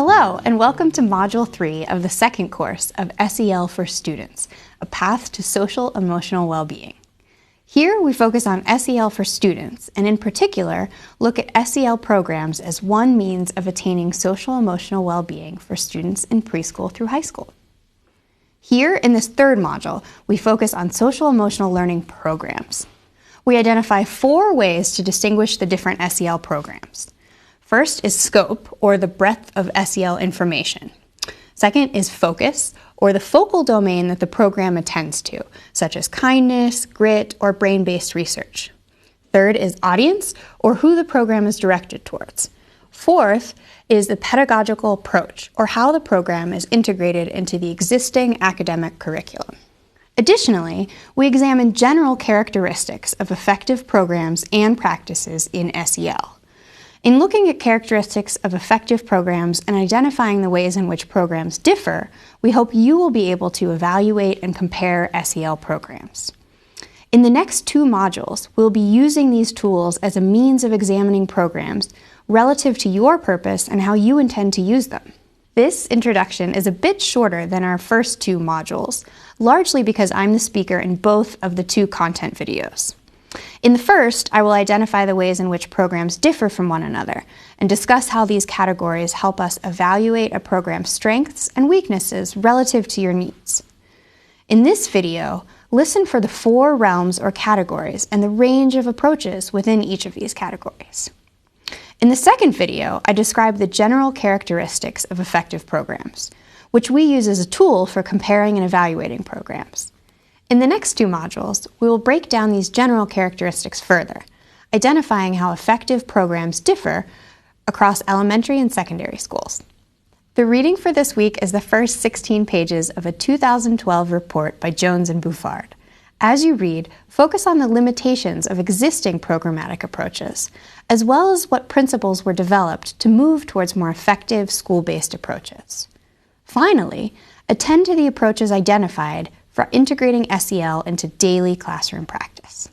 Hello, and welcome to Module 3 of the second course of SEL for Students, A Path to Social Emotional Well-Being. Here we focus on SEL for students, and in particular, look at SEL programs as one means of attaining social emotional well-being for students in preschool through high school. Here in this third module, we focus on social emotional learning programs. We identify 4 ways to distinguish the different SEL programs. First is scope, or the breadth of SEL information. Second is focus, or the focal domain that the program attends to, such as kindness, grit, or brain-based research. Third is audience, or who the program is directed towards. Fourth is the pedagogical approach, or how the program is integrated into the existing academic curriculum. Additionally, we examine general characteristics of effective programs and practices in SEL. In looking at characteristics of effective programs and identifying the ways in which programs differ, we hope you will be able to evaluate and compare SEL programs. In the next 2 modules, we'll be using these tools as a means of examining programs relative to your purpose and how you intend to use them. This introduction is a bit shorter than our first 2 modules, largely because I'm the speaker in both of the 2 content videos. In the first, I will identify the ways in which programs differ from one another and discuss how these categories help us evaluate a program's strengths and weaknesses relative to your needs. In this video, listen for the 4 realms or categories and the range of approaches within each of these categories. In the second video, I describe the general characteristics of effective programs, which we use as a tool for comparing and evaluating programs. In the next 2 modules, we will break down these general characteristics further, identifying how effective programs differ across elementary and secondary schools. The reading for this week is the first 16 pages of a 2012 report by Jones and Bouffard. As you read, focus on the limitations of existing programmatic approaches, as well as what principles were developed to move towards more effective school-based approaches. Finally, attend to the approaches identified for integrating SEL into daily classroom practice.